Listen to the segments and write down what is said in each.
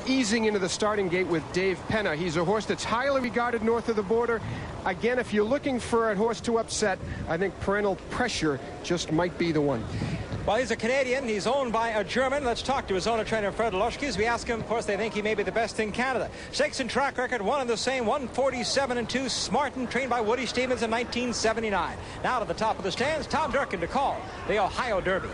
easing into the starting gate with Dave Penna. He's a horse that's highly regarded north of the border. Again, if you're looking for a horse to upset, I think Parental Pressure just might be the one. Well, he's a Canadian. He's owned by a German. Let's talk to his owner, trainer Fred Loschke. As we ask him, of course, they think he may be the best in Canada. Stakes and track record, one and the same, 147-2. Smarten, trained by Woody Stevens in 1979. Now to the top of the stands, Tom Durkin to call the Ohio Derby.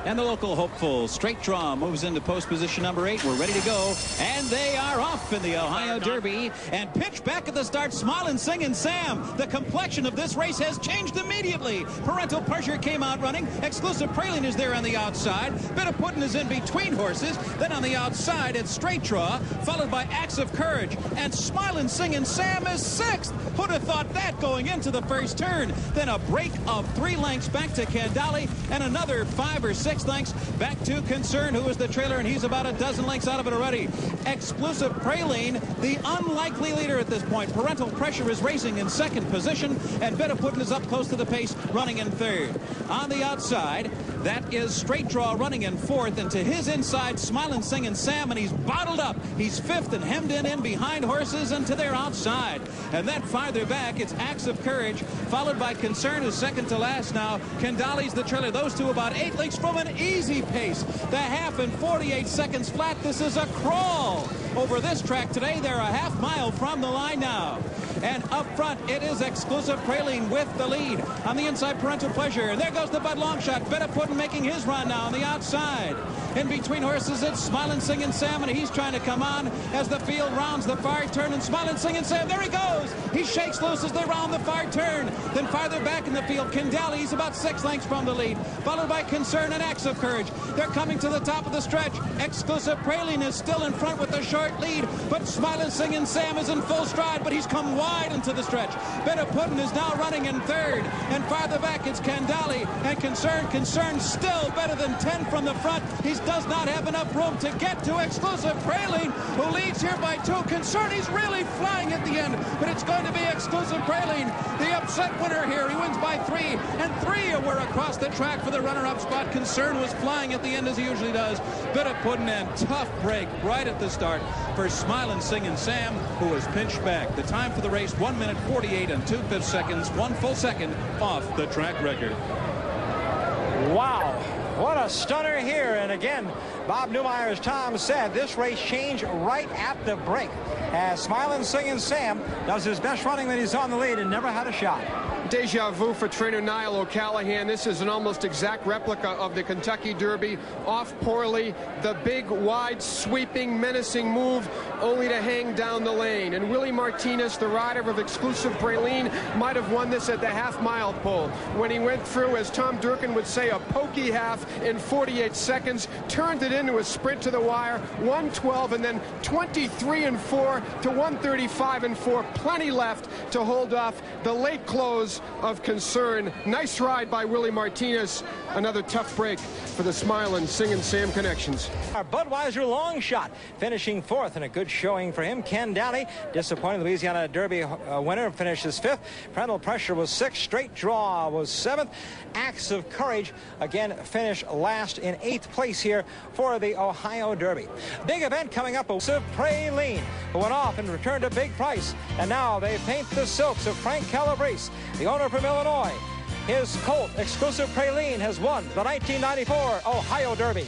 And the local hopeful straight draw moves into post position number 8. We're ready to go. And they are off in the Ohio Derby. And pitch back at the start, Smilin' Singin' Sam. The complexion of this race has changed immediately. Parental Pressure came out running. Exclusive Praline is there on the outside. Bit of Puddin' is in between horses. Then on the outside, it's straight draw, followed by Acts of Courage. And Smilin' Singin' Sam is 6th. Who'd have thought that going into the first turn? Then a break of 3 lengths back to Candali and another 5 or 6 lengths back to Concern, who is the trailer, and he's about a dozen lengths out of it already. Exclusive Praline, the unlikely leader at this point. Parental Pressure is racing in 2nd position, and Bit of Puddin' is up close to the pace, running in 3rd. On the outside, that is Straight Draw running in 4th, and to his inside, Smilin' Singin' Sam, and he's bottled up. He's 5th and hemmed in behind horses and to their outside. And then farther back, it's Acts of Courage, followed by Concern, who's 2nd to last now. Candali's the trailer. Those two about 8 lengths from an easy pace. The half in 48 seconds flat. This is a crawl. Over this track today, they're a half mile from the line now. And up front, it is Exclusive Praline with the lead. On the inside, Parental Pleasure. And there goes the Bud Longshot. Bit of Puddin' making his run now on the outside. In between horses, it's Smilin' Singin' Sam, and he's trying to come on as the field rounds the far turn. And Smilin' Singin' Sam, there he goes. He shakes loose as they round the far turn. Then farther back in the field, Candali, he's about 6 lengths from the lead, followed by Concern and Acts of Courage. They're coming to the top of the stretch. Exclusive Praline is still in front with the short lead, but Smilin' Singin' Sam is in full stride, but he's come wide into the stretch. Bit of Puddin' is now running in 3rd, and farther back it's Candali and Concern. Concern still better than 10 from the front. He does not have enough room to get to Exclusive Praline, who leads here by 2. Concern, he's really flying at the end, but it's going to be Exclusive Praline, the upset winner here. He wins by 3, and 3 were across the track for the runner-up spot. Concern was flying at the end as he usually does. Bit of Puddin' and tough break right at the start for Smilin' Singin' Sam, who was pinched back. The time for the race, 1 minute 48 and 2/5 seconds, 1 full second off the track record. Wow, what a stunner here. And again, Bob Neumeier, as Tom said, this race changed right at the break as Smilin' Singin' Sam does his best running when he's on the lead and never had a shot. Deja vu for trainer Niall O'Callaghan. This is an almost exact replica of the Kentucky Derby. Off poorly, the big, wide, sweeping, menacing move, only to hang down the lane. And Willie Martinez, the rider of Exclusive Praline, might have won this at the half-mile pole when he went through, as Tom Durkin would say, a pokey half in 48 seconds, turned it into a sprint to the wire, 1:12, and then 23 and 4 to 1:35 and 4. Plenty left to hold off the late close of Concern. Nice ride by Willie Martinez. Another tough break for the Smilin' Singin' Sam connections. Our Budweiser long shot finishing 4th, and a good showing for him. Candali, disappointing Louisiana Derby winner, finishes 5th. Parental Pressure was 6th. Straight Draw was 7th. Acts of Courage again finished last in 8th place here for the Ohio Derby. Big event coming up. Praline, who went off and returned a big price, and now they paint the silks of Frank Calabrese, the owner from Illinois. His colt, Exclusive Praline, has won the 1994 Ohio Derby.